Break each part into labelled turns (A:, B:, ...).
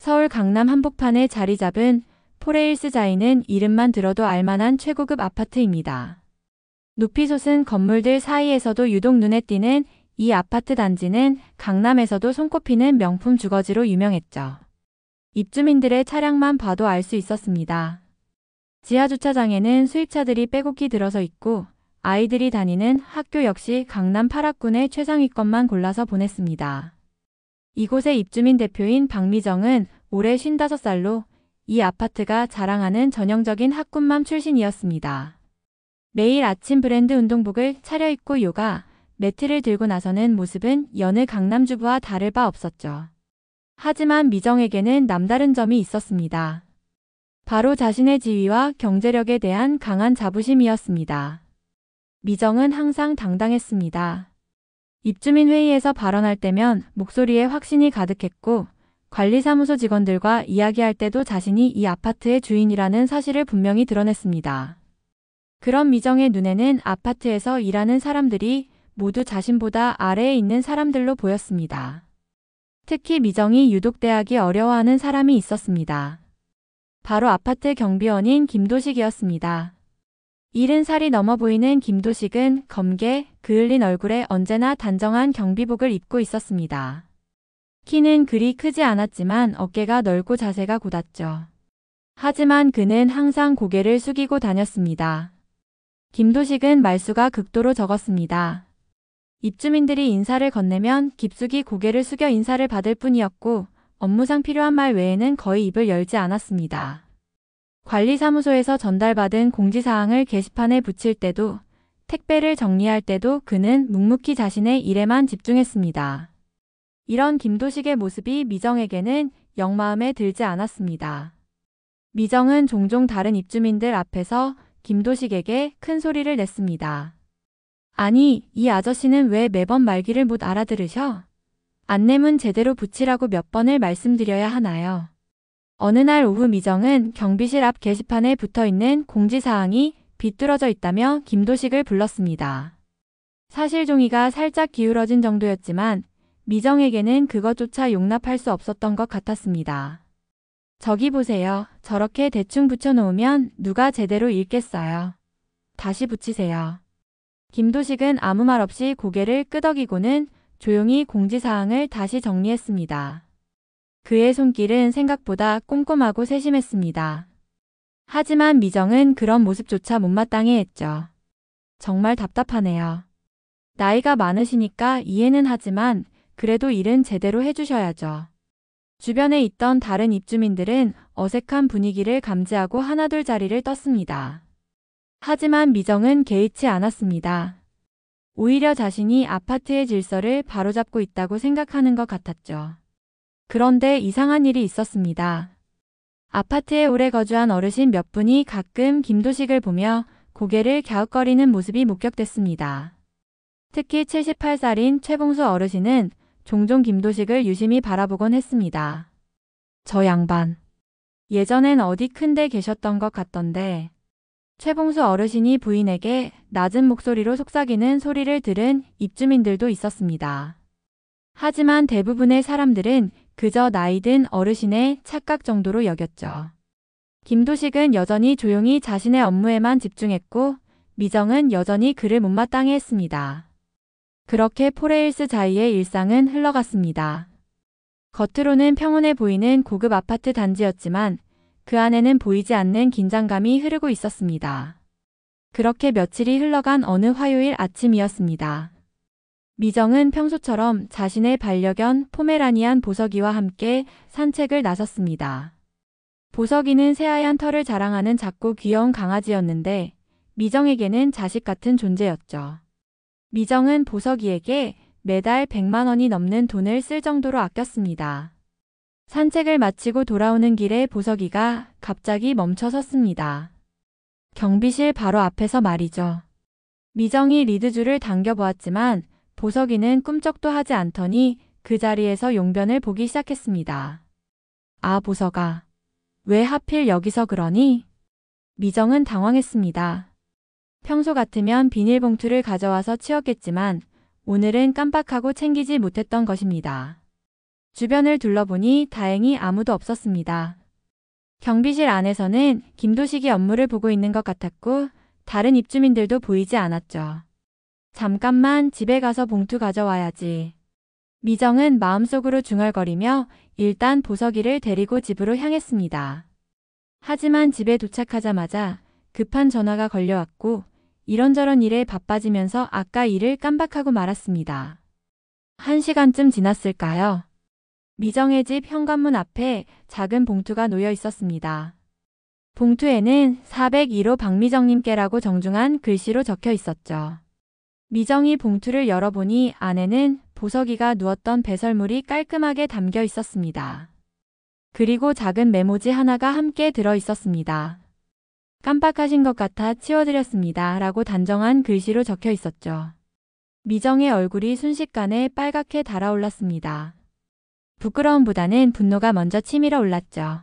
A: 서울 강남 한복판에 자리 잡은 포레일스 자이는 이름만 들어도 알만한 최고급 아파트입니다. 높이 솟은 건물들 사이에서도 유독 눈에 띄는 이 아파트 단지는 강남에서도 손꼽히는 명품 주거지로 유명했죠. 입주민들의 차량만 봐도 알 수 있었습니다. 지하 주차장에는 수입차들이 빼곡히 들어서 있고 아이들이 다니는 학교 역시 강남 8학군의 최상위권만 골라서 보냈습니다. 이곳의 입주민 대표인 박미정은 올해 55살로 이 아파트가 자랑하는 전형적인 학군맘 출신이었습니다. 매일 아침 브랜드 운동복을 차려입고 요가 매트를 들고 나서는 모습은 여느 강남 주부와 다를 바 없었죠. 하지만 미정에게는 남다른 점이 있었습니다. 바로 자신의 지위와 경제력에 대한 강한 자부심이었습니다. 미정은 항상 당당했습니다. 입주민 회의에서 발언할 때면 목소리에 확신이 가득했고 관리사무소 직원들과 이야기할 때도 자신이 이 아파트의 주인이라는 사실을 분명히 드러냈습니다. 그런 미정의 눈에는 아파트에서 일하는 사람들이 모두 자신보다 아래에 있는 사람들로 보였습니다. 특히 미정이 유독 대하기 어려워하는 사람이 있었습니다. 바로 아파트 경비원인 김도식이었습니다. 70살이 넘어 보이는 김도식은 검게 그을린 얼굴에 언제나 단정한 경비복을 입고 있었습니다. 키는 그리 크지 않았지만 어깨가 넓고 자세가 곧았죠. 하지만 그는 항상 고개를 숙이고 다녔습니다. 김도식은 말수가 극도로 적었습니다. 입주민들이 인사를 건네면 깊숙이 고개를 숙여 인사를 받을 뿐이었고 업무상 필요한 말 외에는 거의 입을 열지 않았습니다. 관리사무소에서 전달받은 공지사항을 게시판에 붙일 때도 택배를 정리할 때도 그는 묵묵히 자신의 일에만 집중했습니다. 이런 김도식의 모습이 미정에게는 영 마음에 들지 않았습니다. 미정은 종종 다른 입주민들 앞에서 김도식에게 큰 소리를 냈습니다. 아니, 이 아저씨는 왜 매번 말귀를 못 알아들으셔? 안내문 제대로 붙이라고 몇 번을 말씀드려야 하나요? 어느 날 오후 미정은 경비실 앞 게시판에 붙어있는 공지사항이 비뚤어져 있다며 김도식을 불렀습니다. 사실 종이가 살짝 기울어진 정도였지만 미정에게는 그것조차 용납할 수 없었던 것 같았습니다. 저기 보세요. 저렇게 대충 붙여놓으면 누가 제대로 읽겠어요. 다시 붙이세요. 김도식은 아무 말 없이 고개를 끄덕이고는 조용히 공지사항을 다시 정리했습니다. 그의 손길은 생각보다 꼼꼼하고 세심했습니다. 하지만 미정은 그런 모습조차 못마땅해 했죠. 정말 답답하네요. 나이가 많으시니까 이해는 하지만 그래도 일은 제대로 해주셔야죠. 주변에 있던 다른 입주민들은 어색한 분위기를 감지하고 하나둘 자리를 떴습니다. 하지만 미정은 개의치 않았습니다. 오히려 자신이 아파트의 질서를 바로잡고 있다고 생각하는 것 같았죠. 그런데 이상한 일이 있었습니다. 아파트에 오래 거주한 어르신 몇 분이 가끔 김도식을 보며 고개를 갸웃거리는 모습이 목격됐습니다. 특히 78살인 최봉수 어르신은 종종 김도식을 유심히 바라보곤 했습니다. 저 양반. 예전엔 어디 큰 데 계셨던 것 같던데. 최봉수 어르신이 부인에게 낮은 목소리로 속삭이는 소리를 들은 입주민들도 있었습니다. 하지만 대부분의 사람들은 그저 나이든 어르신의 착각 정도로 여겼죠. 김도식은 여전히 조용히 자신의 업무에만 집중했고 미정은 여전히 그를 못마땅해 했습니다. 그렇게 포레일스 자이의 일상은 흘러갔습니다. 겉으로는 평온해 보이는 고급 아파트 단지였지만 그 안에는 보이지 않는 긴장감이 흐르고 있었습니다. 그렇게 며칠이 흘러간 어느 화요일 아침이었습니다. 미정은 평소처럼 자신의 반려견 포메라니안 보석이와 함께 산책을 나섰습니다. 보석이는 새하얀 털을 자랑하는 작고 귀여운 강아지였는데 미정에게는 자식 같은 존재였죠. 미정은 보석이에게 매달 100만 원이 넘는 돈을 쓸 정도로 아꼈습니다. 산책을 마치고 돌아오는 길에 보석이가 갑자기 멈춰 섰습니다. 경비실 바로 앞에서 말이죠. 미정이 리드줄을 당겨보았지만 보석이는 꿈쩍도 하지 않더니 그 자리에서 용변을 보기 시작했습니다. 아, 보석아. 왜 하필 여기서 그러니? 미정은 당황했습니다. 평소 같으면 비닐봉투를 가져와서 치웠겠지만 오늘은 깜빡하고 챙기지 못했던 것입니다. 주변을 둘러보니 다행히 아무도 없었습니다. 경비실 안에서는 김도식이 업무를 보고 있는 것 같았고 다른 입주민들도 보이지 않았죠. 잠깐만 집에 가서 봉투 가져와야지. 미정은 마음속으로 중얼거리며 일단 보석이를 데리고 집으로 향했습니다. 하지만 집에 도착하자마자 급한 전화가 걸려왔고 이런저런 일에 바빠지면서 아까 일을 깜박하고 말았습니다. 1시간쯤 지났을까요? 미정의 집 현관문 앞에 작은 봉투가 놓여 있었습니다. 봉투에는 401호 박미정님께라고 정중한 글씨로 적혀 있었죠. 미정이 봉투를 열어보니 안에는 보석이가 누웠던 배설물이 깔끔하게 담겨 있었습니다. 그리고 작은 메모지 하나가 함께 들어 있었습니다. 깜빡하신 것 같아 치워드렸습니다. 라고 단정한 글씨로 적혀 있었죠. 미정의 얼굴이 순식간에 빨갛게 달아올랐습니다. 부끄러움보다는 분노가 먼저 치밀어 올랐죠.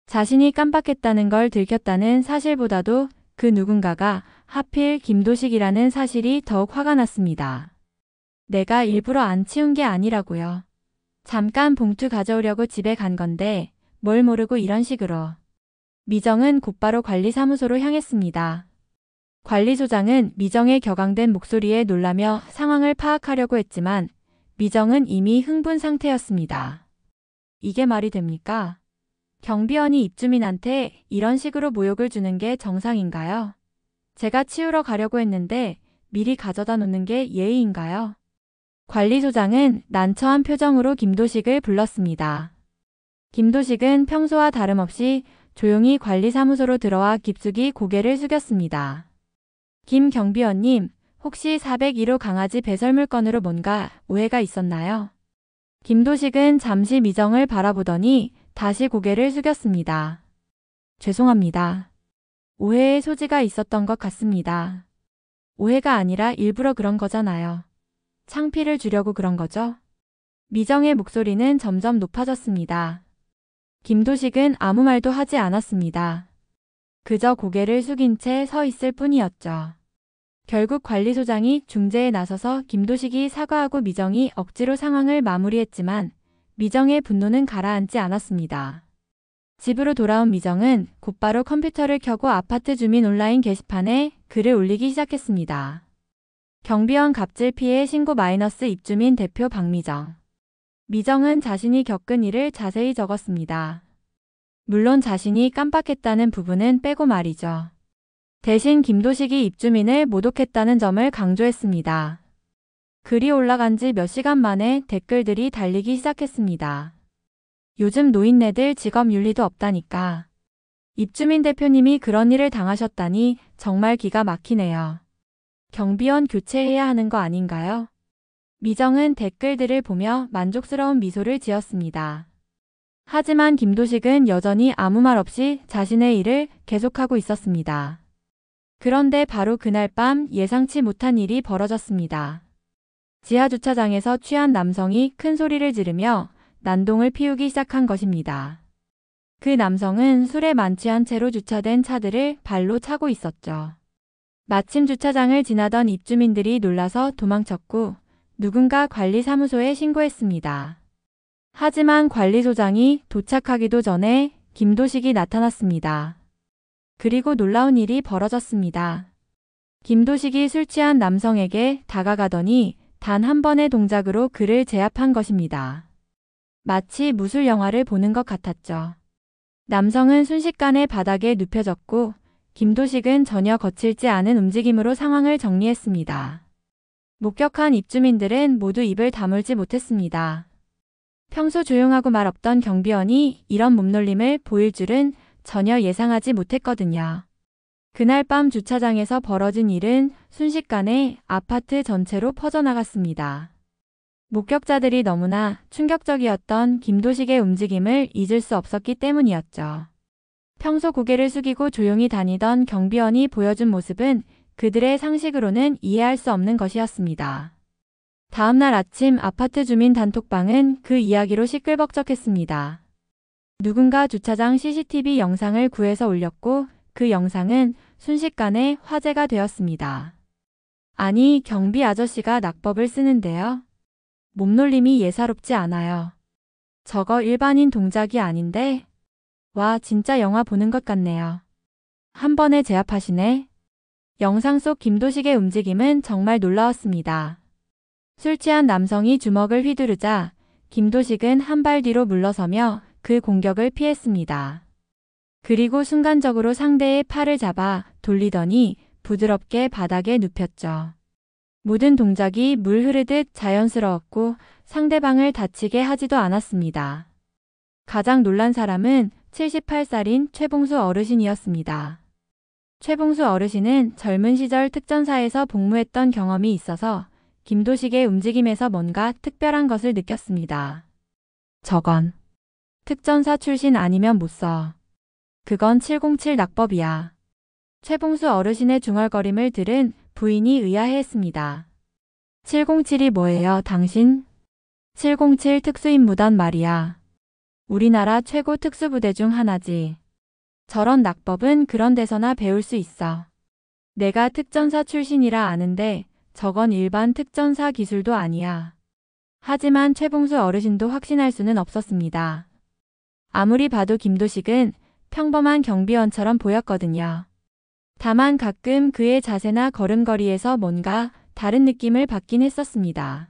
A: 자신이 깜빡했다는 걸 들켰다는 사실보다도 그 누군가가 하필 김도식이라는 사실이 더욱 화가 났습니다. 내가 일부러 안 치운 게 아니라고요. 잠깐 봉투 가져오려고 집에 간 건데 뭘 모르고 이런 식으로. 미정은 곧바로 관리사무소로 향했습니다. 관리소장은 미정의 격앙된 목소리에 놀라며 상황을 파악하려고 했지만 미정은 이미 흥분 상태였습니다. 이게 말이 됩니까? 경비원이 입주민한테 이런 식으로 모욕을 주는 게 정상인가요? 제가 치우러 가려고 했는데 미리 가져다 놓는 게 예의인가요? 관리소장은 난처한 표정으로 김도식을 불렀습니다. 김도식은 평소와 다름없이 조용히 관리사무소로 들어와 깊숙이 고개를 숙였습니다. 김 경비원님, 혹시 401호 강아지 배설물 건으로 뭔가 오해가 있었나요? 김도식은 잠시 미정을 바라보더니 다시 고개를 숙였습니다. 죄송합니다. 오해의 소지가 있었던 것 같습니다. 오해가 아니라 일부러 그런 거잖아요. 창피를 주려고 그런 거죠? 미정의 목소리는 점점 높아졌습니다. 김도식은 아무 말도 하지 않았습니다. 그저 고개를 숙인 채 서 있을 뿐이었죠. 결국 관리소장이 중재에 나서서 김도식이 사과하고 미정이 억지로 상황을 마무리했지만 미정의 분노는 가라앉지 않았습니다. 집으로 돌아온 미정은 곧바로 컴퓨터를 켜고 아파트 주민 온라인 게시판에 글을 올리기 시작했습니다. 경비원 갑질 피해 신고 마이너스 입주민 대표 박미정. 미정은 자신이 겪은 일을 자세히 적었습니다. 물론 자신이 깜빡했다는 부분은 빼고 말이죠. 대신 김도식이 입주민을 모독했다는 점을 강조했습니다. 글이 올라간 지 몇 시간 만에 댓글들이 달리기 시작했습니다. 요즘 노인네들 직업윤리도 없다니까. 입주민 대표님이 그런 일을 당하셨다니 정말 기가 막히네요. 경비원 교체해야 하는 거 아닌가요? 미정은 댓글들을 보며 만족스러운 미소를 지었습니다. 하지만 김도식은 여전히 아무 말 없이 자신의 일을 계속하고 있었습니다. 그런데 바로 그날 밤 예상치 못한 일이 벌어졌습니다. 지하주차장에서 취한 남성이 큰 소리를 지르며 난동을 피우기 시작한 것입니다. 그 남성은 술에 만취한 채로 주차된 차들을 발로 차고 있었죠. 마침 주차장을 지나던 입주민들이 놀라서 도망쳤고 누군가 관리사무소에 신고했습니다. 하지만 관리소장이 도착하기도 전에 김도식이 나타났습니다. 그리고 놀라운 일이 벌어졌습니다. 김도식이 술 취한 남성에게 다가가더니 단 한 번의 동작으로 그를 제압한 것입니다. 마치 무술 영화를 보는 것 같았죠. 남성은 순식간에 바닥에 눕혀졌고 김도식은 전혀 거칠지 않은 움직임으로 상황을 정리했습니다. 목격한 입주민들은 모두 입을 다물지 못했습니다. 평소 조용하고 말 없던 경비원이 이런 몸놀림을 보일 줄은 전혀 예상하지 못했거든요. 그날 밤 주차장에서 벌어진 일은 순식간에 아파트 전체로 퍼져나갔습니다. 목격자들이 너무나 충격적이었던 김도식의 움직임을 잊을 수 없었기 때문이었죠. 평소 고개를 숙이고 조용히 다니던 경비원이 보여준 모습은 그들의 상식으로는 이해할 수 없는 것이었습니다. 다음 날 아침 아파트 주민 단톡방은 그 이야기로 시끌벅적했습니다. 누군가 주차장 CCTV 영상을 구해서 올렸고 그 영상은 순식간에 화제가 되었습니다. 아니, 경비 아저씨가 낙법을 쓰는데요. 몸놀림이 예사롭지 않아요. 저거 일반인 동작이 아닌데? 와, 진짜 영화 보는 것 같네요. 한 번에 제압하시네. 영상 속 김도식의 움직임은 정말 놀라웠습니다. 술 취한 남성이 주먹을 휘두르자 김도식은 한 발 뒤로 물러서며 그 공격을 피했습니다. 그리고 순간적으로 상대의 팔을 잡아 돌리더니 부드럽게 바닥에 눕혔죠. 모든 동작이 물 흐르듯 자연스러웠고 상대방을 다치게 하지도 않았습니다. 가장 놀란 사람은 78살인 최봉수 어르신이었습니다. 최봉수 어르신은 젊은 시절 특전사에서 복무했던 경험이 있어서 김도식의 움직임에서 뭔가 특별한 것을 느꼈습니다. 저건 특전사 출신 아니면 못 써. 그건 707 낙법이야. 최봉수 어르신의 중얼거림을 들은 부인이 의아해했습니다. 707이 뭐예요, 당신? 707 특수임무단 말이야. 우리나라 최고 특수부대 중 하나지. 저런 낙법은 그런 데서나 배울 수 있어. 내가 특전사 출신이라 아는데 저건 일반 특전사 기술도 아니야. 하지만 최봉수 어르신도 확신할 수는 없었습니다. 아무리 봐도 김도식은 평범한 경비원처럼 보였거든요. 다만 가끔 그의 자세나 걸음걸이에서 뭔가 다른 느낌을 받긴 했었습니다.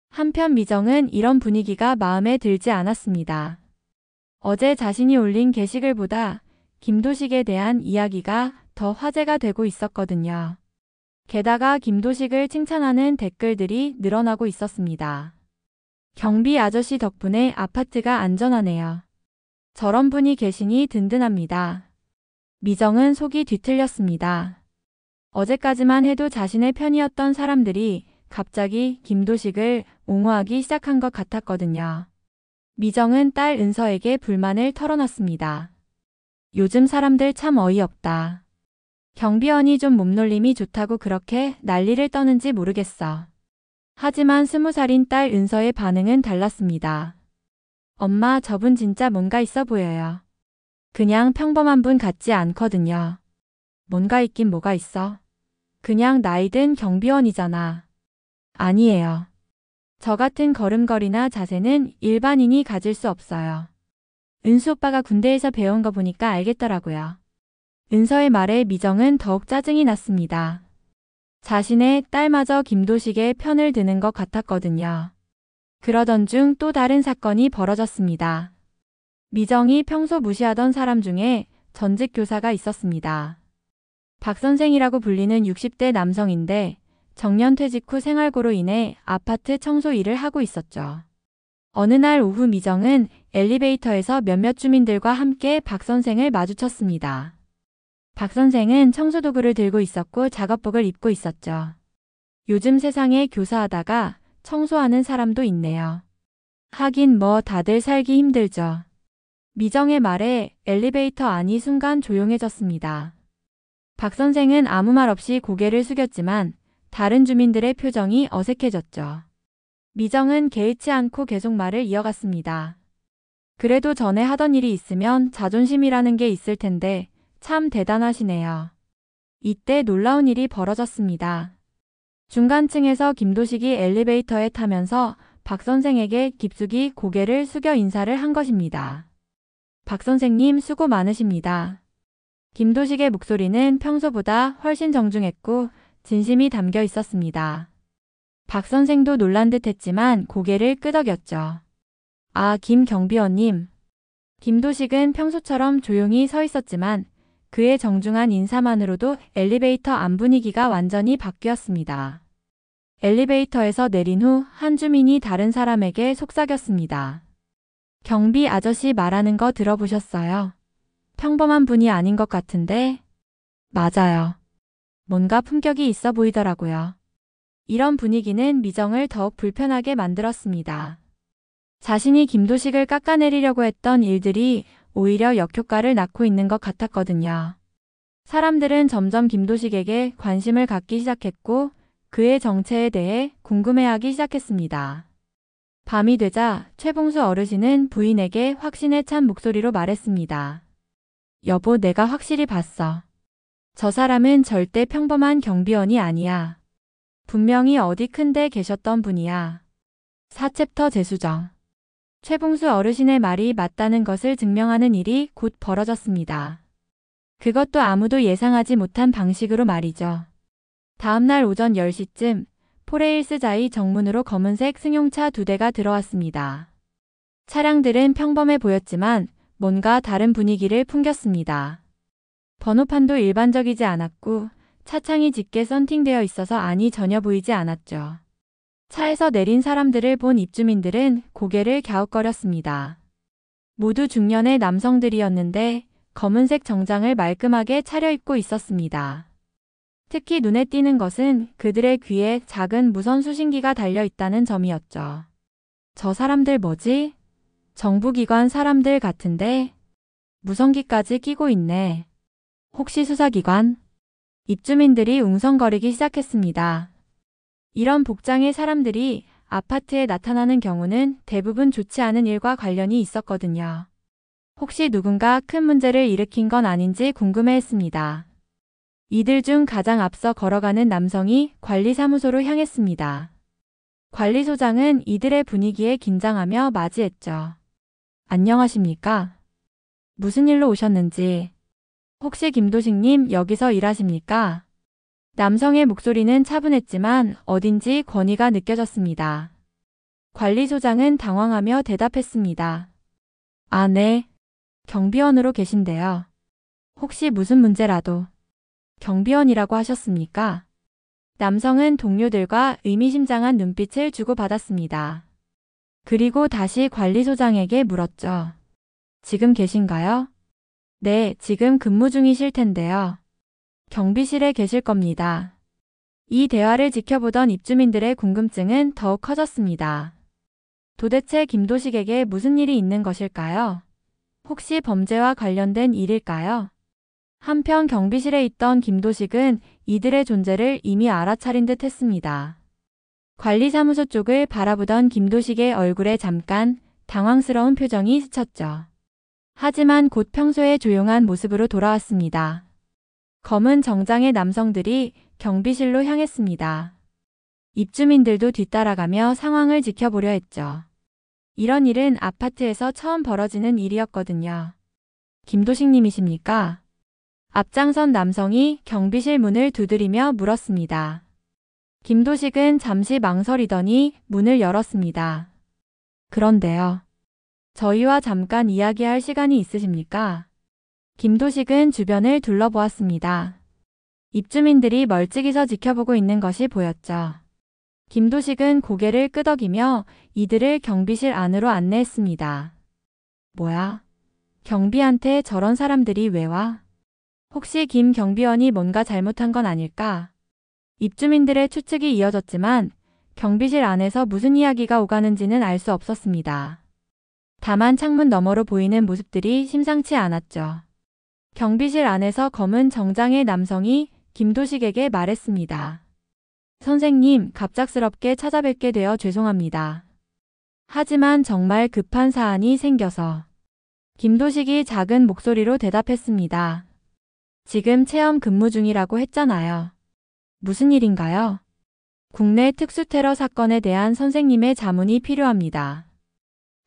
A: 한편 미정은 이런 분위기가 마음에 들지 않았습니다. 어제 자신이 올린 게시글 보다 김도식에 대한 이야기가 더 화제가 되고 있었거든요. 게다가 김도식을 칭찬하는 댓글들이 늘어나고 있었습니다. 경비 아저씨 덕분에 아파트가 안전하네요. 저런 분이 계시니 든든합니다. 미정은 속이 뒤틀렸습니다. 어제까지만 해도 자신의 편이었던 사람들이 갑자기 김도식을 옹호하기 시작한 것 같았거든요. 미정은 딸 은서에게 불만을 털어놨습니다. 요즘 사람들 참 어이없다. 경비원이 좀 몸놀림이 좋다고 그렇게 난리를 떠는지 모르겠어. 하지만 20살인 딸 은서의 반응은 달랐습니다. 엄마, 저분 진짜 뭔가 있어 보여요. 그냥 평범한 분 같지 않거든요. 뭔가 있긴 뭐가 있어. 그냥 나이든 경비원이잖아. 아니에요. 저 같은 걸음걸이나 자세는 일반인이 가질 수 없어요. 은수 오빠가 군대에서 배운 거 보니까 알겠더라고요. 은서의 말에 미정은 더욱 짜증이 났습니다. 자신의 딸마저 김도식의 편을 드는 것 같았거든요. 그러던 중 또 다른 사건이 벌어졌습니다. 미정이 평소 무시하던 사람 중에 전직 교사가 있었습니다. 박 선생이라고 불리는 60대 남성인데 정년 퇴직 후 생활고로 인해 아파트 청소 일을 하고 있었죠. 어느 날 오후 미정은 엘리베이터에서 몇몇 주민들과 함께 박 선생을 마주쳤습니다. 박 선생은 청소도구를 들고 있었고 작업복을 입고 있었죠. 요즘 세상에 교사하다가 청소하는 사람도 있네요. 하긴 뭐 다들 살기 힘들죠. 미정의 말에 엘리베이터 안이 순간 조용해졌습니다. 박 선생은 아무 말 없이 고개를 숙였지만 다른 주민들의 표정이 어색해졌죠. 미정은 개의치 않고 계속 말을 이어갔습니다. 그래도 전에 하던 일이 있으면 자존심이라는 게 있을 텐데 참 대단하시네요. 이때 놀라운 일이 벌어졌습니다. 중간층에서 김도식이 엘리베이터에 타면서 박 선생에게 깊숙이 고개를 숙여 인사를 한 것입니다. 박 선생님 수고 많으십니다. 김도식의 목소리는 평소보다 훨씬 정중했고 진심이 담겨 있었습니다. 박 선생도 놀란 듯 했지만 고개를 끄덕였죠. 아, 김 경비원님. 김도식은 평소처럼 조용히 서 있었지만 그의 정중한 인사만으로도 엘리베이터 안 분위기가 완전히 바뀌었습니다. 엘리베이터에서 내린 후 한 주민이 다른 사람에게 속삭였습니다. 경비 아저씨 말하는 거 들어보셨어요? 평범한 분이 아닌 것 같은데? 맞아요. 뭔가 품격이 있어 보이더라고요. 이런 분위기는 미정을 더욱 불편하게 만들었습니다. 자신이 김도식을 깎아내리려고 했던 일들이 오히려 역효과를 낳고 있는 것 같았거든요. 사람들은 점점 김도식에게 관심을 갖기 시작했고 그의 정체에 대해 궁금해하기 시작했습니다. 밤이 되자 최봉수 어르신은 부인에게 확신에 찬 목소리로 말했습니다. 여보, 내가 확실히 봤어. 저 사람은 절대 평범한 경비원이 아니야. 분명히 어디 큰데 계셨던 분이야. 4챕터 재수정. 최봉수 어르신의 말이 맞다는 것을 증명하는 일이 곧 벌어졌습니다. 그것도 아무도 예상하지 못한 방식으로 말이죠. 다음날 오전 10시쯤 포레일스자이 정문으로 검은색 승용차 2대가 들어왔습니다. 차량들은 평범해 보였지만 뭔가 다른 분위기를 풍겼습니다. 번호판도 일반적이지 않았고 차창이 짙게 썬팅되어 있어서 안이 전혀 보이지 않았죠. 차에서 내린 사람들을 본 입주민들은 고개를 갸웃거렸습니다. 모두 중년의 남성들이었는데 검은색 정장을 말끔하게 차려입고 있었습니다. 특히 눈에 띄는 것은 그들의 귀에 작은 무선 수신기가 달려 있다는 점이었죠. 저 사람들 뭐지? 정부기관 사람들 같은데? 무선기까지 끼고 있네. 혹시 수사기관? 입주민들이 웅성거리기 시작했습니다. 이런 복장의 사람들이 아파트에 나타나는 경우는 대부분 좋지 않은 일과 관련이 있었거든요. 혹시 누군가 큰 문제를 일으킨 건 아닌지 궁금해했습니다. 이들 중 가장 앞서 걸어가는 남성이 관리사무소로 향했습니다. 관리소장은 이들의 분위기에 긴장하며 맞이했죠. 안녕하십니까? 무슨 일로 오셨는지. 혹시 김도식님 여기서 일하십니까? 남성의 목소리는 차분했지만 어딘지 권위가 느껴졌습니다. 관리소장은 당황하며 대답했습니다. 아, 네. 경비원으로 계신데요. 혹시 무슨 문제라도. 경비원이라고 하셨습니까? 남성은 동료들과 의미심장한 눈빛을 주고받았습니다. 그리고 다시 관리소장에게 물었죠. 지금 계신가요? 네, 지금 근무 중이실 텐데요. 경비실에 계실 겁니다. 이 대화를 지켜보던 입주민들의 궁금증은 더욱 커졌습니다. 도대체 김도식에게 무슨 일이 있는 것일까요? 혹시 범죄와 관련된 일일까요? 한편 경비실에 있던 김도식은 이들의 존재를 이미 알아차린 듯 했습니다. 관리사무소 쪽을 바라보던 김도식의 얼굴에 잠깐 당황스러운 표정이 스쳤죠. 하지만 곧 평소의 조용한 모습으로 돌아왔습니다. 검은 정장의 남성들이 경비실로 향했습니다. 입주민들도 뒤따라가며 상황을 지켜보려 했죠. 이런 일은 아파트에서 처음 벌어지는 일이었거든요. 김도식님이십니까? 앞장선 남성이 경비실 문을 두드리며 물었습니다. 김도식은 잠시 망설이더니 문을 열었습니다. 그런데요. 저희와 잠깐 이야기할 시간이 있으십니까? 김도식은 주변을 둘러보았습니다. 입주민들이 멀찍이서 지켜보고 있는 것이 보였죠. 김도식은 고개를 끄덕이며 이들을 경비실 안으로 안내했습니다. 뭐야? 경비한테 저런 사람들이 왜 와? 혹시 김 경비원이 뭔가 잘못한 건 아닐까? 입주민들의 추측이 이어졌지만 경비실 안에서 무슨 이야기가 오가는지는 알 수 없었습니다. 다만 창문 너머로 보이는 모습들이 심상치 않았죠. 경비실 안에서 검은 정장의 남성이 김도식에게 말했습니다. 선생님, 갑작스럽게 찾아뵙게 되어 죄송합니다. 하지만 정말 급한 사안이 생겨서. 김도식이 작은 목소리로 대답했습니다. 지금 체험 근무 중이라고 했잖아요. 무슨 일인가요? 국내 특수테러 사건에 대한 선생님의 자문이 필요합니다.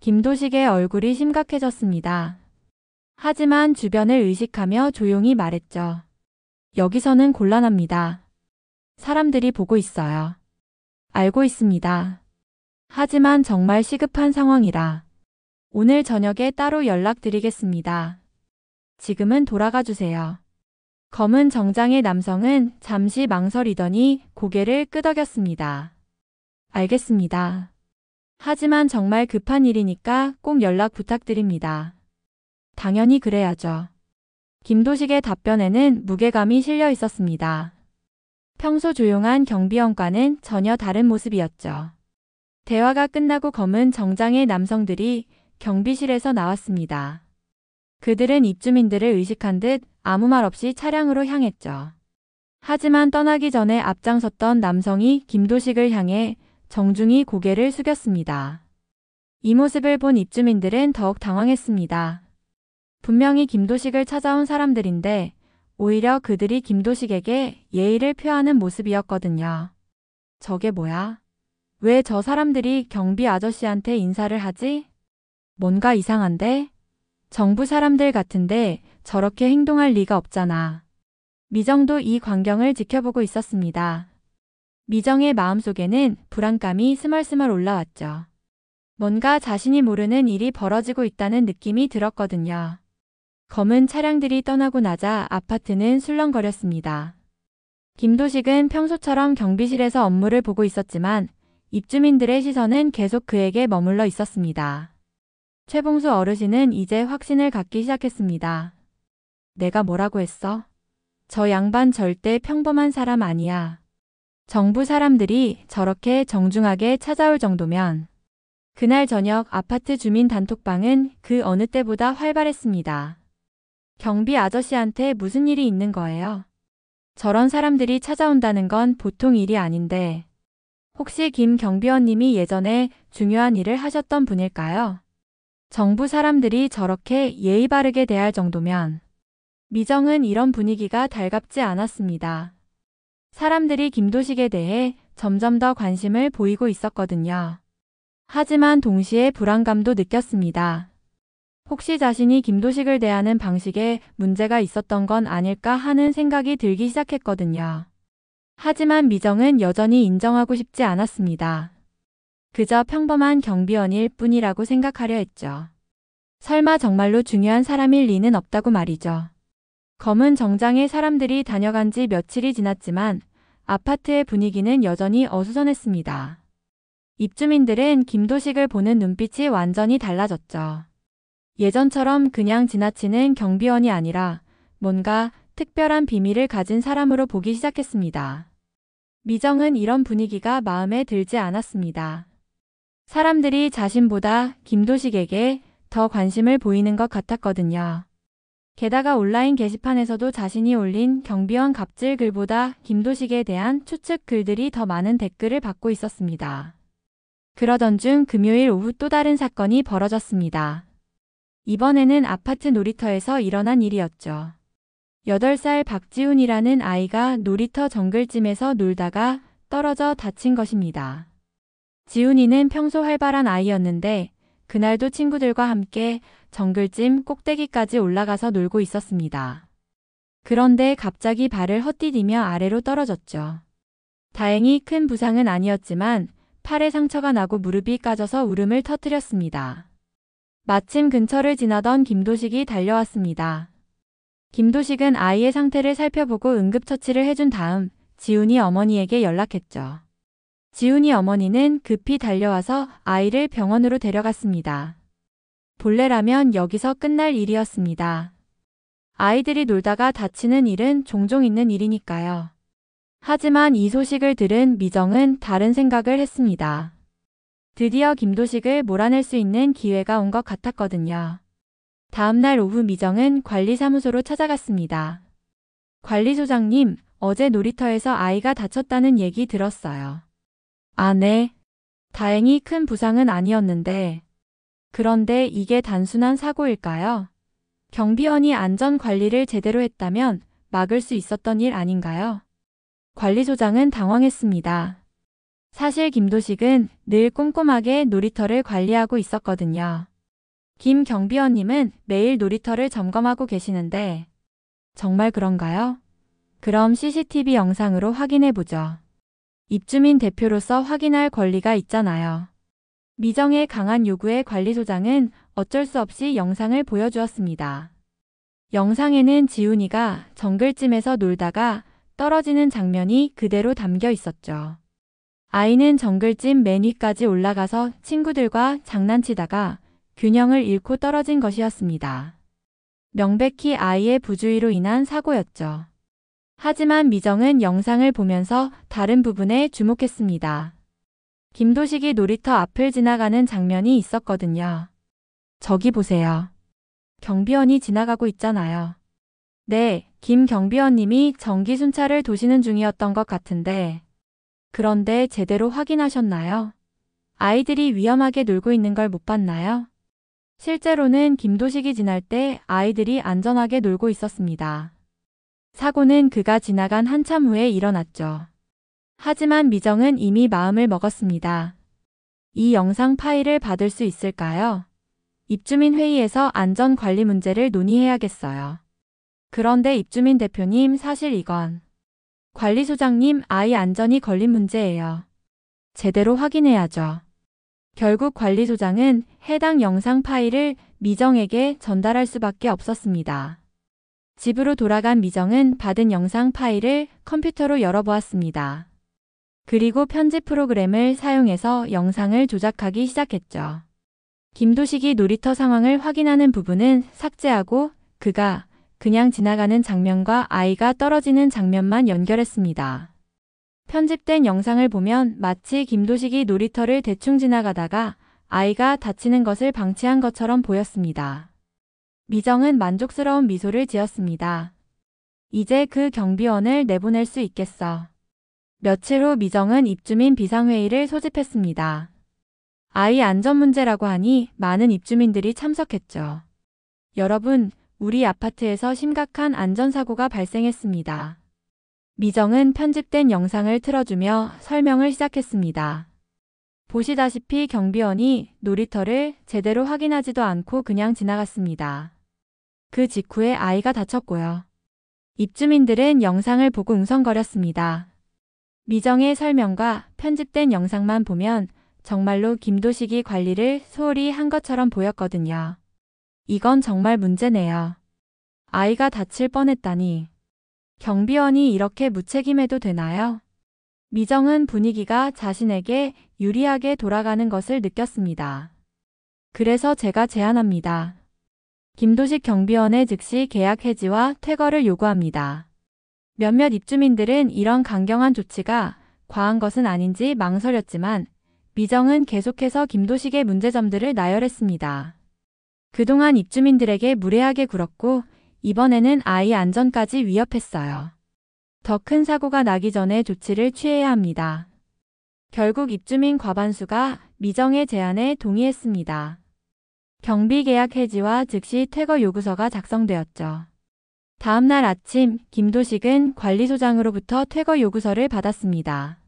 A: 김도식의 얼굴이 심각해졌습니다. 하지만 주변을 의식하며 조용히 말했죠. 여기서는 곤란합니다. 사람들이 보고 있어요. 알고 있습니다. 하지만 정말 시급한 상황이라 오늘 저녁에 따로 연락드리겠습니다. 지금은 돌아가 주세요. 검은 정장의 남성은 잠시 망설이더니 고개를 끄덕였습니다. 알겠습니다. 하지만 정말 급한 일이니까 꼭 연락 부탁드립니다. 당연히 그래야죠. 김도식의 답변에는 무게감이 실려 있었습니다. 평소 조용한 경비원과는 전혀 다른 모습이었죠. 대화가 끝나고 검은 정장의 남성들이 경비실에서 나왔습니다. 그들은 입주민들을 의식한 듯 아무 말 없이 차량으로 향했죠. 하지만 떠나기 전에 앞장섰던 남성이 김도식을 향해 정중히 고개를 숙였습니다. 이 모습을 본 입주민들은 더욱 당황했습니다. 분명히 김도식을 찾아온 사람들인데 오히려 그들이 김도식에게 예의를 표하는 모습이었거든요. 저게 뭐야? 왜 저 사람들이 경비 아저씨한테 인사를 하지? 뭔가 이상한데? 정부 사람들 같은데 저렇게 행동할 리가 없잖아. 미정도 이 광경을 지켜보고 있었습니다. 미정의 마음속에는 불안감이 스멀스멀 올라왔죠. 뭔가 자신이 모르는 일이 벌어지고 있다는 느낌이 들었거든요. 검은 차량들이 떠나고 나자 아파트는 술렁거렸습니다. 김도식은 평소처럼 경비실에서 업무를 보고 있었지만 입주민들의 시선은 계속 그에게 머물러 있었습니다. 최봉수 어르신은 이제 확신을 갖기 시작했습니다. 내가 뭐라고 했어? 저 양반 절대 평범한 사람 아니야. 정부 사람들이 저렇게 정중하게 찾아올 정도면. 그날 저녁 아파트 주민 단톡방은 그 어느 때보다 활발했습니다. 경비 아저씨한테 무슨 일이 있는 거예요? 저런 사람들이 찾아온다는 건 보통 일이 아닌데 혹시 김 경비원님이 예전에 중요한 일을 하셨던 분일까요? 정부 사람들이 저렇게 예의 바르게 대할 정도면. 미정은 이런 분위기가 달갑지 않았습니다. 사람들이 김도식에 대해 점점 더 관심을 보이고 있었거든요. 하지만 동시에 불안감도 느꼈습니다. 혹시 자신이 김도식을 대하는 방식에 문제가 있었던 건 아닐까 하는 생각이 들기 시작했거든요. 하지만 미정은 여전히 인정하고 싶지 않았습니다. 그저 평범한 경비원일 뿐이라고 생각하려 했죠. 설마 정말로 중요한 사람일 리는 없다고 말이죠. 검은 정장의 사람들이 다녀간 지 며칠이 지났지만 아파트의 분위기는 여전히 어수선했습니다. 입주민들은 김도식을 보는 눈빛이 완전히 달라졌죠. 예전처럼 그냥 지나치는 경비원이 아니라 뭔가 특별한 비밀을 가진 사람으로 보기 시작했습니다. 미정은 이런 분위기가 마음에 들지 않았습니다. 사람들이 자신보다 김도식에게 더 관심을 보이는 것 같았거든요. 게다가 온라인 게시판에서도 자신이 올린 경비원 갑질 글보다 김도식에 대한 추측 글들이 더 많은 댓글을 받고 있었습니다. 그러던 중 금요일 오후 또 다른 사건이 벌어졌습니다. 이번에는 아파트 놀이터에서 일어난 일이었죠. 8살 박지훈이라는 아이가 놀이터 정글짐에서 놀다가 떨어져 다친 것입니다. 지훈이는 평소 활발한 아이였는데 그날도 친구들과 함께 정글짐 꼭대기까지 올라가서 놀고 있었습니다. 그런데 갑자기 발을 헛디디며 아래로 떨어졌죠. 다행히 큰 부상은 아니었지만 팔에 상처가 나고 무릎이 까져서 울음을 터뜨렸습니다. 마침 근처를 지나던 김도식이 달려왔습니다. 김도식은 아이의 상태를 살펴보고 응급처치를 해준 다음 지훈이 어머니에게 연락했죠. 지훈이 어머니는 급히 달려와서 아이를 병원으로 데려갔습니다. 본래라면 여기서 끝날 일이었습니다. 아이들이 놀다가 다치는 일은 종종 있는 일이니까요. 하지만 이 소식을 들은 미정은 다른 생각을 했습니다. 드디어 김도식을 몰아낼 수 있는 기회가 온 것 같았거든요. 다음날 오후 미정은 관리사무소로 찾아갔습니다. 관리소장님, 어제 놀이터에서 아이가 다쳤다는 얘기 들었어요. 아, 네. 다행히 큰 부상은 아니었는데. 그런데 이게 단순한 사고일까요? 경비원이 안전관리를 제대로 했다면 막을 수 있었던 일 아닌가요? 관리소장은 당황했습니다. 사실 김도식은 늘 꼼꼼하게 놀이터를 관리하고 있었거든요. 김 경비원님은 매일 놀이터를 점검하고 계시는데 정말 그런가요? 그럼 CCTV 영상으로 확인해보죠. 입주민 대표로서 확인할 권리가 있잖아요. 미정의 강한 요구에 관리소장은 어쩔 수 없이 영상을 보여주었습니다. 영상에는 지훈이가 정글짐에서 놀다가 떨어지는 장면이 그대로 담겨 있었죠. 아이는 정글짐 맨 위까지 올라가서 친구들과 장난치다가 균형을 잃고 떨어진 것이었습니다. 명백히 아이의 부주의로 인한 사고였죠. 하지만 미정은 영상을 보면서 다른 부분에 주목했습니다. 김도식이 놀이터 앞을 지나가는 장면이 있었거든요. 저기 보세요. 경비원이 지나가고 있잖아요. 네, 김 경비원님이 전기 순찰을 도시는 중이었던 것 같은데 그런데 제대로 확인하셨나요? 아이들이 위험하게 놀고 있는 걸 못 봤나요? 실제로는 김도식이 지날 때 아이들이 안전하게 놀고 있었습니다. 사고는 그가 지나간 한참 후에 일어났죠. 하지만 미정은 이미 마음을 먹었습니다. 이 영상 파일을 받을 수 있을까요? 입주민 회의에서 안전관리 문제를 논의해야겠어요. 그런데 입주민 대표님, 사실 이건 관리소장님, 아이 안전이 걸린 문제예요. 제대로 확인해야죠. 결국 관리소장은 해당 영상 파일을 미정에게 전달할 수밖에 없었습니다. 집으로 돌아간 미정은 받은 영상 파일을 컴퓨터로 열어보았습니다. 그리고 편집 프로그램을 사용해서 영상을 조작하기 시작했죠. 김도식이 놀이터 상황을 확인하는 부분은 삭제하고 그가 그냥 지나가는 장면과 아이가 떨어지는 장면만 연결했습니다. 편집된 영상을 보면 마치 김도식이 놀이터를 대충 지나가다가 아이가 다치는 것을 방치한 것처럼 보였습니다. 미정은 만족스러운 미소를 지었습니다. 이제 그 경비원을 내보낼 수 있겠어. 며칠 후 미정은 입주민 비상회의를 소집했습니다. 아이 안전 문제라고 하니 많은 입주민들이 참석했죠. 여러분, 우리 아파트에서 심각한 안전사고가 발생했습니다. 미정은 편집된 영상을 틀어주며 설명을 시작했습니다. 보시다시피 경비원이 놀이터를 제대로 확인하지도 않고 그냥 지나갔습니다. 그 직후에 아이가 다쳤고요. 입주민들은 영상을 보고 웅성거렸습니다. 미정의 설명과 편집된 영상만 보면 정말로 김도식이 관리를 소홀히 한 것처럼 보였거든요. 이건 정말 문제네요. 아이가 다칠 뻔했다니. 경비원이 이렇게 무책임해도 되나요? 미정은 분위기가 자신에게 유리하게 돌아가는 것을 느꼈습니다. 그래서 제가 제안합니다. 김도식 경비원의 즉시 계약 해지와 퇴거를 요구합니다. 몇몇 입주민들은 이런 강경한 조치가 과한 것은 아닌지 망설였지만 미정은 계속해서 김도식의 문제점들을 나열했습니다. 그동안 입주민들에게 무례하게 굴었고 이번에는 아이 안전까지 위협했어요. 더 큰 사고가 나기 전에 조치를 취해야 합니다. 결국 입주민 과반수가 미정의 제안에 동의했습니다. 경비 계약 해지와 즉시 퇴거 요구서가 작성되었죠. 다음 날 아침 김도식은 관리소장으로부터 퇴거 요구서를 받았습니다.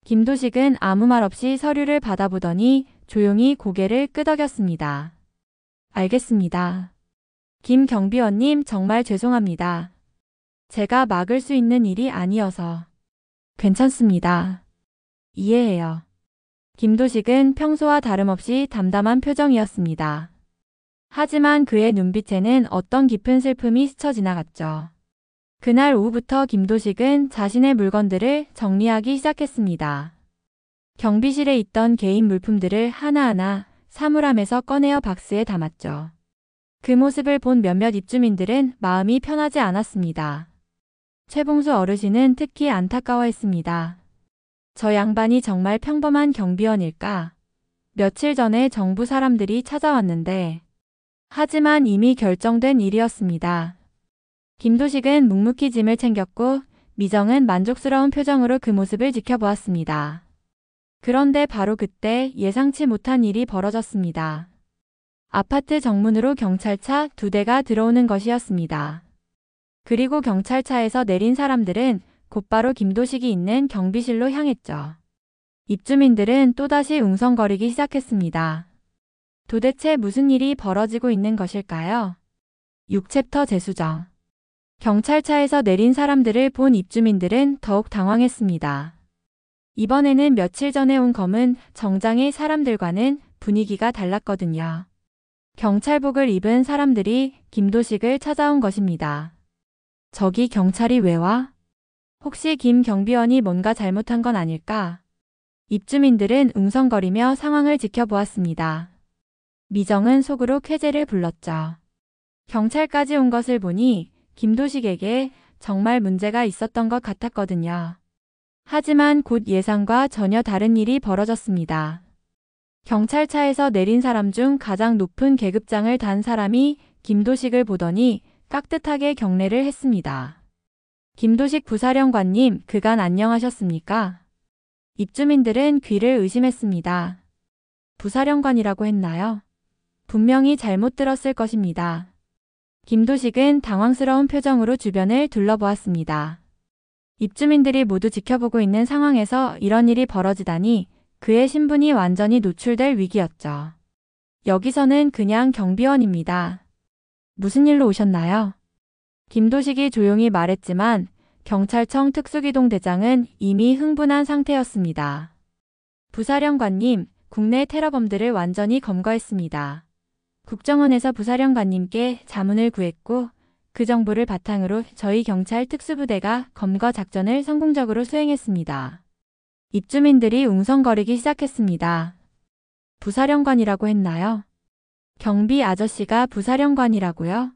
A: 김도식은 아무 말 없이 서류를 받아보더니 조용히 고개를 끄덕였습니다. 알겠습니다. 김 경비원님, 정말 죄송합니다. 제가 막을 수 있는 일이 아니어서. 괜찮습니다. 이해해요. 김도식은 평소와 다름없이 담담한 표정이었습니다. 하지만 그의 눈빛에는 어떤 깊은 슬픔이 스쳐 지나갔죠. 그날 오후부터 김도식은 자신의 물건들을 정리하기 시작했습니다. 경비실에 있던 개인 물품들을 하나하나 사물함에서 꺼내어 박스에 담았죠. 그 모습을 본 몇몇 입주민들은 마음이 편하지 않았습니다. 최봉수 어르신은 특히 안타까워했습니다. 저 양반이 정말 평범한 경비원일까? 며칠 전에 정부 사람들이 찾아왔는데 하지만 이미 결정된 일이었습니다. 김도식은 묵묵히 짐을 챙겼고 미정은 만족스러운 표정으로 그 모습을 지켜보았습니다. 그런데 바로 그때 예상치 못한 일이 벌어졌습니다. 아파트 정문으로 경찰차 2대가 들어오는 것이었습니다. 그리고 경찰차에서 내린 사람들은 곧바로 김도식이 있는 경비실로 향했죠. 입주민들은 또다시 웅성거리기 시작했습니다. 도대체 무슨 일이 벌어지고 있는 것일까요? 6챕터 재수정. 경찰차에서 내린 사람들을 본 입주민들은 더욱 당황했습니다. 이번에는 며칠 전에 온 검은 정장의 사람들과는 분위기가 달랐거든요. 경찰복을 입은 사람들이 김도식을 찾아온 것입니다. 저기 경찰이 왜 와? 혹시 김 경비원이 뭔가 잘못한 건 아닐까? 입주민들은 웅성거리며 상황을 지켜보았습니다. 미정은 속으로 쾌재를 불렀죠. 경찰까지 온 것을 보니 김도식에게 정말 문제가 있었던 것 같았거든요. 하지만 곧 예상과 전혀 다른 일이 벌어졌습니다. 경찰차에서 내린 사람 중 가장 높은 계급장을 단 사람이 김도식을 보더니 깍듯하게 경례를 했습니다. 김도식 부사령관님, 그간 안녕하셨습니까? 입주민들은 귀를 의심했습니다. 부사령관이라고 했나요? 분명히 잘못 들었을 것입니다. 김도식은 당황스러운 표정으로 주변을 둘러보았습니다. 입주민들이 모두 지켜보고 있는 상황에서 이런 일이 벌어지다니 그의 신분이 완전히 노출될 위기였죠. 여기서는 그냥 경비원입니다. 무슨 일로 오셨나요? 김도식이 조용히 말했지만 경찰청 특수기동대장은 이미 흥분한 상태였습니다. 부사령관님, 국내 테러범들을 완전히 검거했습니다. 국정원에서 부사령관님께 자문을 구했고 그 정보를 바탕으로 저희 경찰 특수부대가 검거 작전을 성공적으로 수행했습니다. 입주민들이 웅성거리기 시작했습니다. 부사령관이라고 했나요? 경비 아저씨가 부사령관이라고요?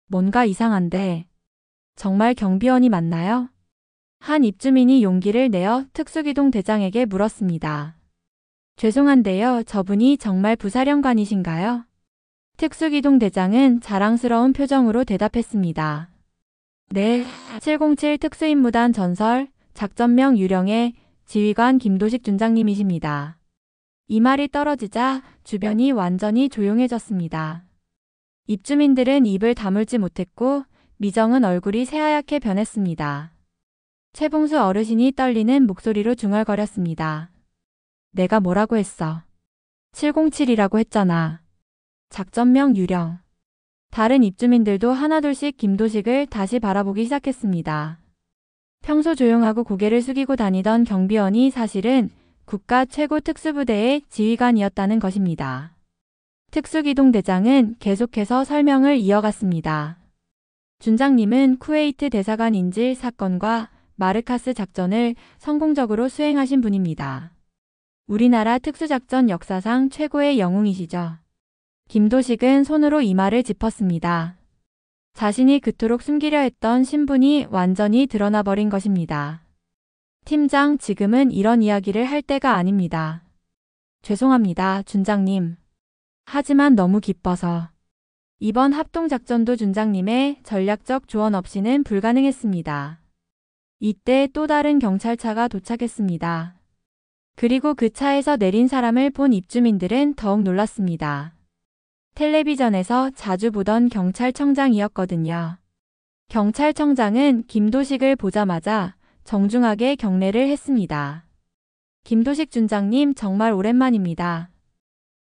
A: 뭔가 이상한데 정말 경비원이 맞나요? 한 입주민이 용기를 내어 특수기동대장에게 물었습니다. 죄송한데요, 저분이 정말 부사령관이신가요? 특수기동대장은 자랑스러운 표정으로 대답했습니다. 네, 707 특수임무단 전설 작전명 유령의 지휘관 김도식 준장님이십니다. 이 말이 떨어지자 주변이 완전히 조용해졌습니다. 입주민들은 입을 다물지 못했고 미정은 얼굴이 새하얗게 변했습니다. 최봉수 어르신이 떨리는 목소리로 중얼거렸습니다. 내가 뭐라고 했어? 707이라고 했잖아. 작전명 유령. 다른 입주민들도 하나둘씩 김도식을 다시 바라보기 시작했습니다. 평소 조용하고 고개를 숙이고 다니던 경비원이 사실은 국가 최고 특수부대의 지휘관이었다는 것입니다. 특수기동대장은 계속해서 설명을 이어갔습니다. 준장님은 쿠웨이트 대사관 인질 사건과 마르카스 작전을 성공적으로 수행하신 분입니다. 우리나라 특수작전 역사상 최고의 영웅이시죠. 김도식은 손으로 이마를 짚었습니다. 자신이 그토록 숨기려 했던 신분이 완전히 드러나 버린 것입니다. 팀장, 지금은 이런 이야기를 할 때가 아닙니다. 죄송합니다, 준장님. 하지만 너무 기뻐서. 이번 합동작전도 준장님의 전략적 조언 없이는 불가능했습니다. 이때 또 다른 경찰차가 도착했습니다. 그리고 그 차에서 내린 사람을 본 입주민들은 더욱 놀랐습니다. 텔레비전에서 자주 보던 경찰청장이었거든요. 경찰청장은 김도식을 보자마자 정중하게 경례를 했습니다. 김도식 준장님, 정말 오랜만입니다.